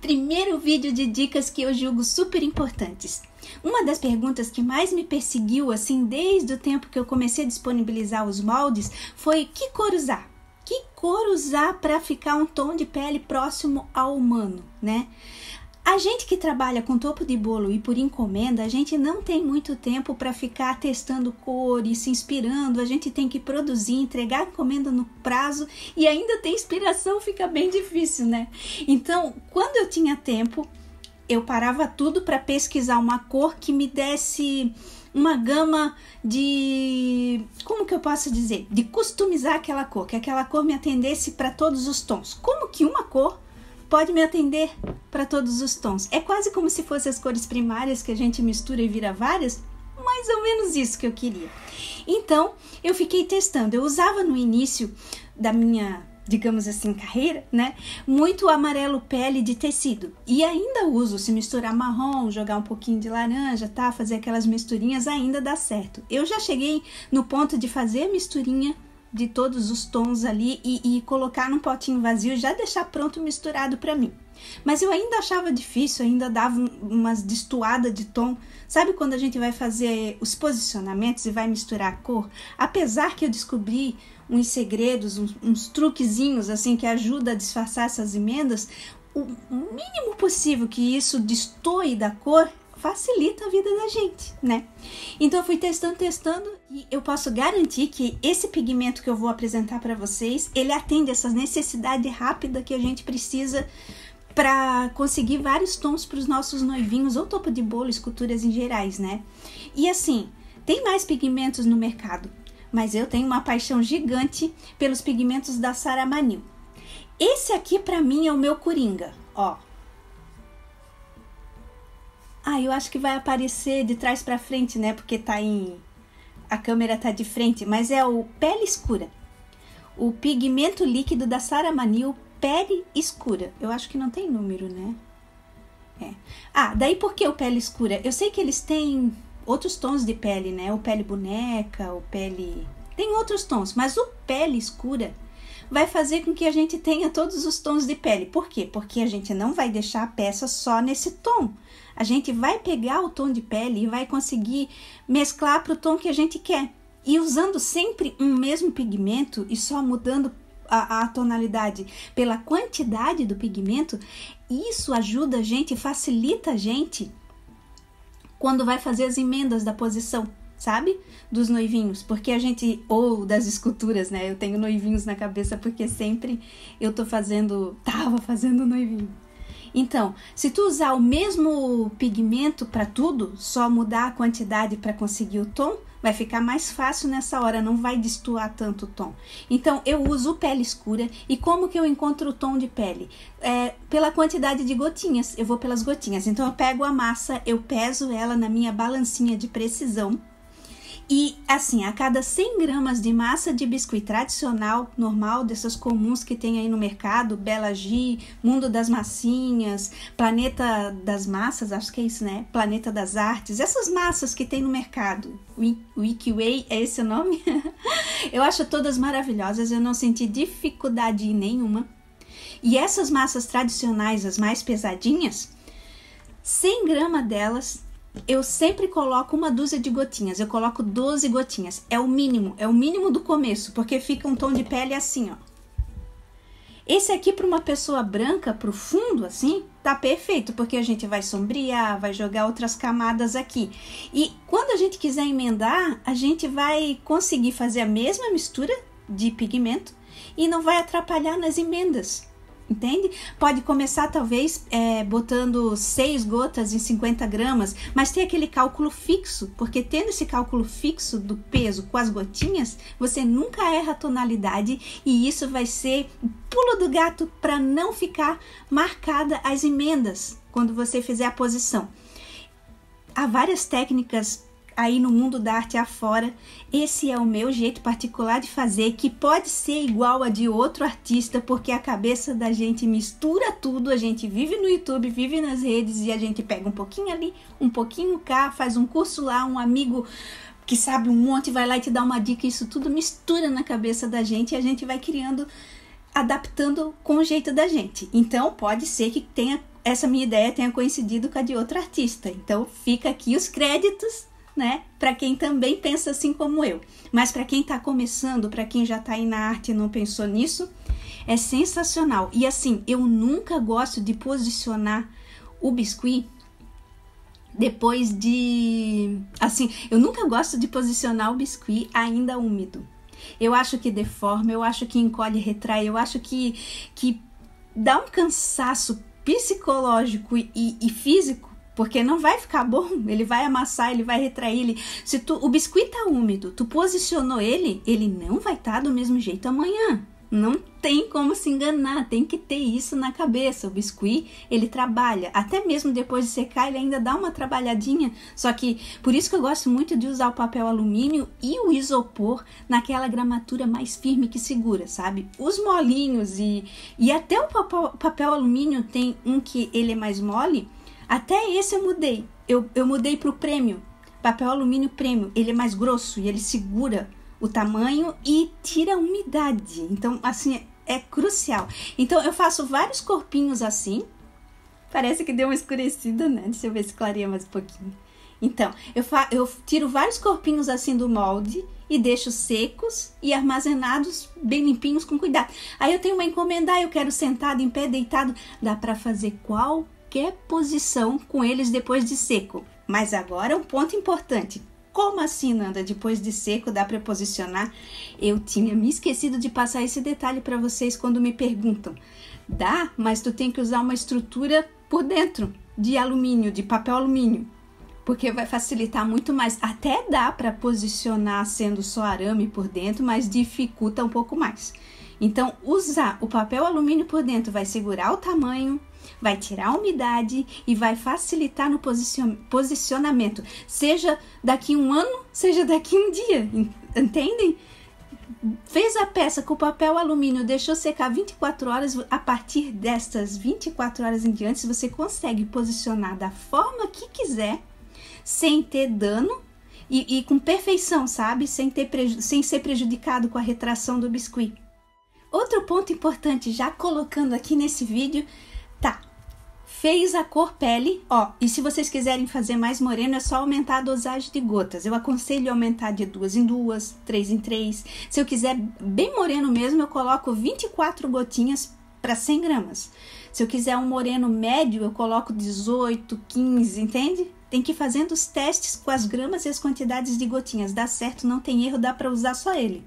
Primeiro vídeo de dicas que eu julgo super importantes. Uma das perguntas que mais me perseguiu, assim, desde o tempo que eu comecei a disponibilizar os moldes, foi que cor usar? Que cor usar para ficar um tom de pele próximo ao humano, né? A gente que trabalha com topo de bolo e por encomenda, a gente não tem muito tempo para ficar testando cores, se inspirando, a gente tem que produzir, entregar a encomenda no prazo e ainda ter inspiração, fica bem difícil, né? Então, quando eu tinha tempo, eu parava tudo para pesquisar uma cor que me desse uma gama de, como que eu posso dizer? De customizar aquela cor, que aquela cor me atendesse para todos os tons. Como que uma cor pode me atender para todos os tons? É quase como se fossem as cores primárias que a gente mistura e vira várias, mais ou menos isso que eu queria. Então, eu fiquei testando. Eu usava no início da minha, digamos assim, carreira, né? Muito amarelo pele de tecido. E ainda uso, se misturar marrom, jogar um pouquinho de laranja, tá? Fazer aquelas misturinhas, ainda dá certo. Eu já cheguei no ponto de fazer a misturinha de todos os tons ali e colocar num potinho vazio e já deixar pronto misturado para mim. Mas eu ainda achava difícil, ainda dava umas destoadas de tom. Sabe quando a gente vai fazer os posicionamentos e vai misturar a cor? Apesar que eu descobri uns segredos, uns truquezinhos assim que ajudam a disfarçar essas emendas, o mínimo possível que isso destoe da cor facilita a vida da gente, né? Então eu fui testando e eu posso garantir que esse pigmento que eu vou apresentar para vocês, ele atende essa necessidade rápida que a gente precisa para conseguir vários tons para os nossos noivinhos ou topo de bolo, esculturas em gerais, né? E assim, tem mais pigmentos no mercado, mas eu tenho uma paixão gigante pelos pigmentos da Saramanil. Esse aqui para mim é o meu coringa, ó. Eu acho que vai aparecer de trás para frente, né? Porque a câmera tá de frente, mas é o Pele Escura. O pigmento líquido da Saramanil Pele Escura. Eu acho que não tem número, né? Daí por que o Pele Escura? Eu sei que eles têm outros tons de pele, né? O pele boneca, o pele... Tem outros tons, mas o Pele Escura vai fazer com que a gente tenha todos os tons de pele. Por quê? Porque a gente não vai deixar a peça só nesse tom. A gente vai pegar o tom de pele e vai conseguir mesclar para o tom que a gente quer. E usando sempre um mesmo pigmento e só mudando a tonalidade pela quantidade do pigmento, isso ajuda a gente, facilita a gente quando vai fazer as emendas da posição, sabe? Dos noivinhos, porque a gente, ou das esculturas, né? Eu tenho noivinhos na cabeça porque sempre eu tava fazendo noivinho. Então, se tu usar o mesmo pigmento para tudo, só mudar a quantidade para conseguir o tom, vai ficar mais fácil nessa hora, não vai destoar tanto o tom. Então, eu uso o Pele Escura. E como que eu encontro o tom de pele? Pela quantidade de gotinhas, eu vou pelas gotinhas. Então, eu pego a massa, eu peso ela na minha balancinha de precisão. E assim, a cada 100 gramas de massa de biscuit tradicional, normal, dessas comuns que tem aí no mercado, Bela G, Mundo das Massinhas, Planeta das Massas, acho que é isso, né? Planeta das Artes, essas massas que tem no mercado, Wikiway, é esse o nome? Eu acho todas maravilhosas, eu não senti dificuldade nenhuma. E essas massas tradicionais, as mais pesadinhas, 100 gramas delas, eu sempre coloco uma dúzia de gotinhas, eu coloco 12 gotinhas, é o mínimo do começo, porque fica um tom de pele assim, ó. Esse aqui para uma pessoa branca, pro fundo assim, tá perfeito, porque a gente vai sombrear, vai jogar outras camadas aqui. E quando a gente quiser emendar, a gente vai conseguir fazer a mesma mistura de pigmento e não vai atrapalhar nas emendas. Entende? Pode começar talvez botando 6 gotas em 50 gramas, mas tem aquele cálculo fixo, porque tendo esse cálculo fixo do peso com as gotinhas, você nunca erra a tonalidade e isso vai ser o pulo do gato para não ficar marcada as emendas quando você fizer a posição. Há várias técnicas aí no mundo da arte afora, esse é o meu jeito particular de fazer, que pode ser igual a de outro artista, porque a cabeça da gente mistura tudo, a gente vive no YouTube, vive nas redes e a gente pega um pouquinho ali, um pouquinho cá, faz um curso lá, um amigo que sabe um monte vai lá e te dá uma dica, isso tudo mistura na cabeça da gente e a gente vai criando adaptando com o jeito da gente. Então, pode ser que essa minha ideia tenha coincidido com a de outro artista. Então, fica aqui os créditos, né? Para quem também pensa assim como eu. Mas para quem está começando, para quem já está aí na arte e não pensou nisso, é sensacional. E assim, eu nunca gosto de posicionar o biscuit depois de... Assim, eu nunca gosto de posicionar o biscuit ainda úmido. Eu acho que deforma, eu acho que encolhe e retrai, eu acho que dá um cansaço psicológico e físico, porque não vai ficar bom, ele vai amassar, ele vai retrair, se o biscuit tá úmido, tu posicionou ele não vai estar do mesmo jeito amanhã. Não tem como se enganar, tem que ter isso na cabeça. O biscuit, ele trabalha, até mesmo depois de secar, ele ainda dá uma trabalhadinha. Só que, por isso que eu gosto muito de usar o papel alumínio e o isopor naquela gramatura mais firme que segura, sabe? Os molinhos e até o papel alumínio tem um que ele é mais mole, até esse eu mudei. Eu mudei pro prêmio, papel alumínio prêmio, ele é mais grosso e ele segura o tamanho e tira a umidade. Então, assim, é crucial. Então, eu faço vários corpinhos assim. Parece que deu uma escurecida, né? Deixa eu ver se clareia mais um pouquinho. Então, eu tiro vários corpinhos assim do molde e deixo secos e armazenados bem limpinhos, com cuidado. Aí eu tenho uma encomenda, eu quero sentado, em pé, deitado. Dá para fazer qualquer posição com eles depois de seco. Mas agora um ponto importante. Como assim, Nanda? Depois de seco dá para posicionar? Eu tinha me esquecido de passar esse detalhe para vocês quando me perguntam. Dá, mas tu tem que usar uma estrutura por dentro de alumínio, de papel alumínio, porque vai facilitar muito mais. Até dá para posicionar sendo só arame por dentro, mas dificulta um pouco mais. Então, usar o papel alumínio por dentro vai segurar o tamanho, vai tirar a umidade e vai facilitar no posicionamento, seja daqui um ano, seja daqui um dia, entendem? Fez a peça com papel alumínio, deixou secar 24 horas, a partir destas 24 horas em diante, você consegue posicionar da forma que quiser, sem ter dano e com perfeição, sabe? Sem ser prejudicado com a retração do biscuit. Outro ponto importante, já colocando aqui nesse vídeo, tá, fez a cor pele, ó, e se vocês quiserem fazer mais moreno, é só aumentar a dosagem de gotas. Eu aconselho aumentar de 2 em 2, 3 em 3. Se eu quiser bem moreno mesmo, eu coloco 24 gotinhas para 100 gramas. Se eu quiser um moreno médio, eu coloco 18, 15, entende? Tem que ir fazendo os testes com as gramas e as quantidades de gotinhas. Dá certo, não tem erro, dá para usar só ele.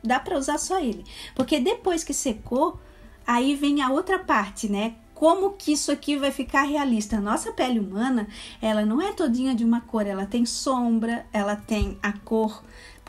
Dá para usar só ele. Porque depois que secou, aí vem a outra parte, né? Como que isso aqui vai ficar realista? A nossa pele humana, ela não é todinha de uma cor. Ela tem sombra, ela tem a cor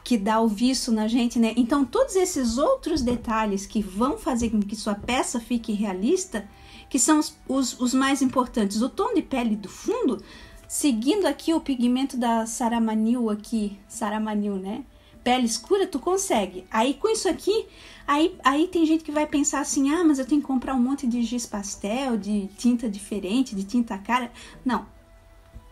que dá o viço na gente, né? Então, todos esses outros detalhes que vão fazer com que sua peça fique realista, que são os mais importantes. O tom de pele do fundo, seguindo aqui o pigmento da Saramanil aqui, Saramanil, né? Pele escura, tu consegue. Aí com isso aqui, aí tem gente que vai pensar assim, ah, mas eu tenho que comprar um monte de giz pastel, de tinta diferente, de tinta cara. Não.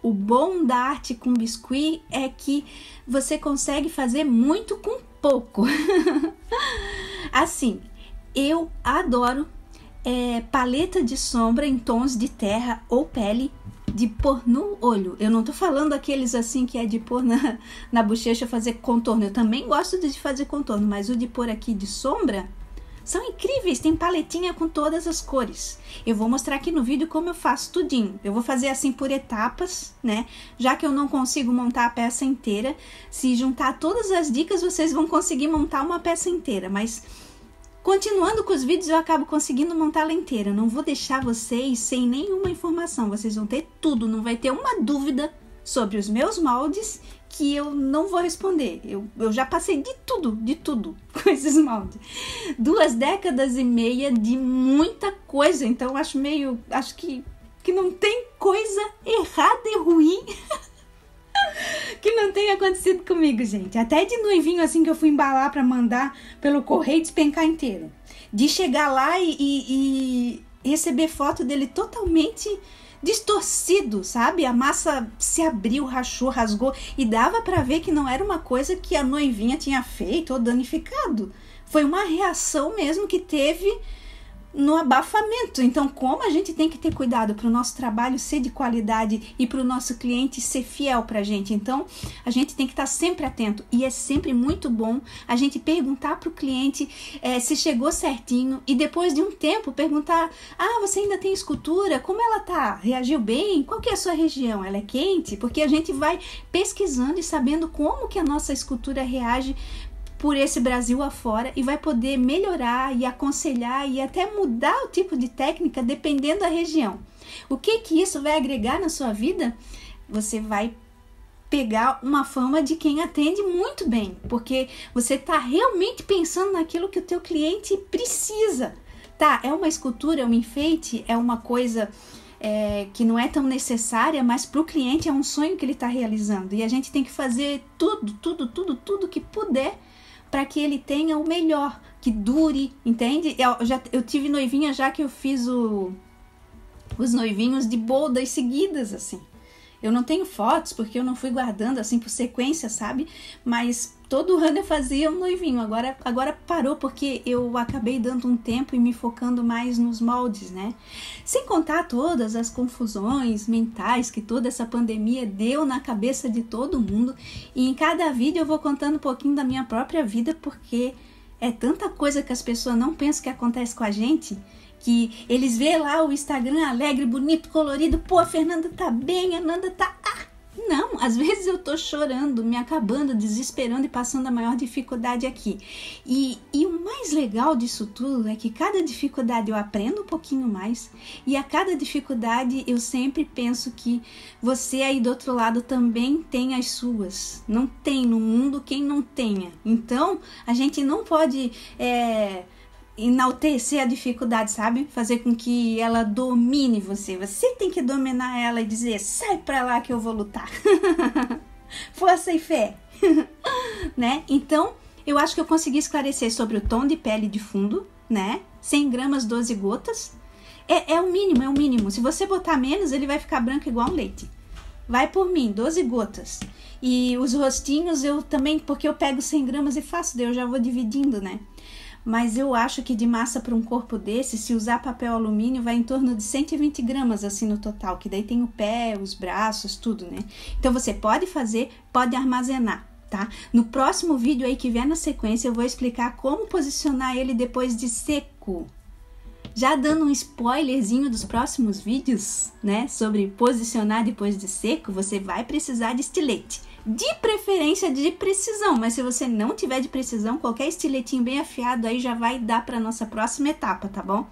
O bom da arte com biscuit é que você consegue fazer muito com pouco. Assim, eu adoro paleta de sombra em tons de terra ou pele, de pôr no olho. Eu não tô falando aqueles assim que é de pôr na bochecha, fazer contorno. Eu também gosto de fazer contorno, mas o de pôr aqui de sombra são incríveis. Tem paletinha com todas as cores. Eu vou mostrar aqui no vídeo como eu faço tudinho. Eu vou fazer assim por etapas, né? Já que eu não consigo montar a peça inteira, se juntar todas as dicas, vocês vão conseguir montar uma peça inteira, mas continuando com os vídeos, eu acabo conseguindo montar ela inteira. Não vou deixar vocês sem nenhuma informação. Vocês vão ter tudo. Não vai ter uma dúvida sobre os meus moldes que eu não vou responder. Eu já passei de tudo com esses moldes. 2 décadas e meia de muita coisa. Então, acho que não tem coisa errada e ruim que não tenha acontecido comigo, gente. Até de noivinho assim que eu fui embalar para mandar pelo correio e despencar inteiro. De chegar lá e receber foto dele totalmente distorcido, sabe? A massa se abriu, rachou, rasgou e dava para ver que não era uma coisa que a noivinha tinha feito ou danificado. Foi uma reação mesmo que teve no abafamento. Então, como a gente tem que ter cuidado para o nosso trabalho ser de qualidade e para o nosso cliente ser fiel para a gente. Então, a gente tem que estar sempre atento, e é sempre muito bom a gente perguntar para o cliente se chegou certinho, e depois de um tempo perguntar: você ainda tem escultura? Como ela tá? Reagiu bem? Qual que é a sua região? Ela é quente? Porque a gente vai pesquisando e sabendo como que a nossa escultura reage por esse Brasil afora, e vai poder melhorar e aconselhar e até mudar o tipo de técnica dependendo da região. O que isso vai agregar na sua vida? Você vai pegar uma fama de quem atende muito bem, porque você está realmente pensando naquilo que o teu cliente precisa. Tá, é uma escultura, é um enfeite, é uma coisa que não é tão necessária, mas para o cliente é um sonho que ele está realizando, e a gente tem que fazer tudo que puder para que ele tenha o melhor, que dure, entende? Eu tive noivinha já que eu fiz os noivinhos de bodas seguidas, assim. Eu não tenho fotos, porque eu não fui guardando, assim, por sequência, sabe? Mas todo ano eu fazia um noivinho. Agora parou, porque eu acabei dando um tempo e me focando mais nos moldes, né? Sem contar todas as confusões mentais que toda essa pandemia deu na cabeça de todo mundo. E em cada vídeo eu vou contando um pouquinho da minha própria vida, porque é tanta coisa que as pessoas não pensam que acontece com a gente, que eles vê lá o Instagram alegre, bonito, colorido. Pô, a Fernanda tá bem, a Nanda tá... Não, às vezes eu tô chorando, me acabando, desesperando e passando a maior dificuldade aqui. E o mais legal disso tudo é que cada dificuldade eu aprendo um pouquinho mais, e a cada dificuldade eu sempre penso que você aí do outro lado também tem as suas. Não tem no mundo quem não tenha. Então, a gente não pode... enaltecer a dificuldade, sabe? Fazer com que ela domine você. Você tem que dominar ela e dizer: sai pra lá que eu vou lutar. Força e fé. Né? Então, eu acho que eu consegui esclarecer sobre o tom de pele de fundo, né? 100 gramas, 12 gotas. É o mínimo. Se você botar menos, ele vai ficar branco igual um leite. Vai por mim, 12 gotas. E os rostinhos eu também, porque eu pego 100 gramas e faço, daí eu já vou dividindo, né? Mas eu acho que de massa para um corpo desse, se usar papel alumínio, vai em torno de 120 gramas assim no total, que daí tem o pé, os braços, tudo, né? Então você pode fazer, pode armazenar, tá? No próximo vídeo aí que vier na sequência, eu vou explicar como posicionar ele depois de seco. Já dando um spoilerzinho dos próximos vídeos, né? Sobre posicionar depois de seco, você vai precisar de estilete. De preferência de precisão, mas se você não tiver de precisão, qualquer estiletinho bem afiado aí já vai dar para nossa próxima etapa, tá bom?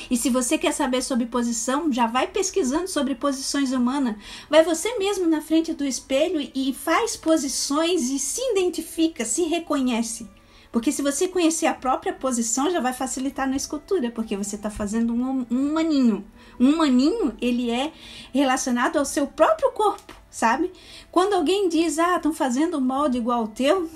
E se você quer saber sobre posição, já vai pesquisando sobre posições humanas. Vai você mesmo na frente do espelho e faz posições e se identifica, se reconhece. Porque se você conhecer a própria posição, já vai facilitar na escultura, porque você está fazendo um maninho. Um maninho, ele é relacionado ao seu próprio corpo, sabe? Quando alguém diz: estão fazendo um molde igual ao teu,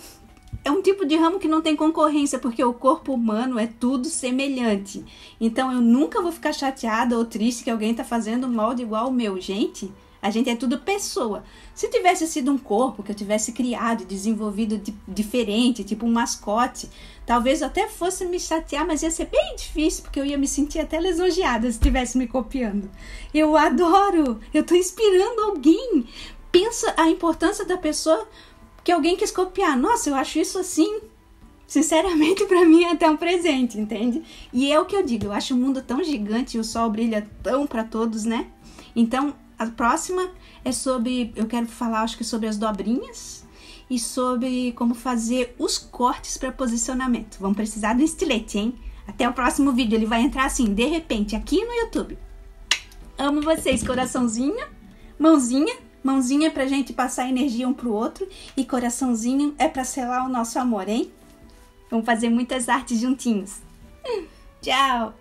é um tipo de ramo que não tem concorrência, porque o corpo humano é tudo semelhante. Então eu nunca vou ficar chateada ou triste que alguém está fazendo um molde igual ao meu. Gente, a gente é tudo pessoa. Se tivesse sido um corpo que eu tivesse criado e desenvolvido diferente, tipo um mascote, talvez eu até fosse me chatear, mas ia ser bem difícil, porque eu ia me sentir até lisonjeada se estivesse me copiando. Eu adoro, eu tô inspirando alguém. Pensa a importância da pessoa que alguém quis copiar. Nossa, eu acho isso assim, sinceramente, pra mim é até um presente, entende? E é o que eu digo, eu acho o mundo tão gigante e o sol brilha tão pra todos, né? Então, a próxima é sobre, eu quero falar, acho que sobre as dobrinhas e sobre como fazer os cortes para posicionamento. Vamos precisar do estilete, hein? Até o próximo vídeo, ele vai entrar assim, de repente, aqui no YouTube. Amo vocês, coraçãozinho, mãozinha pra gente passar energia um pro outro, e coraçãozinho é pra selar o nosso amor, hein? Vamos fazer muitas artes juntinhos. Tchau!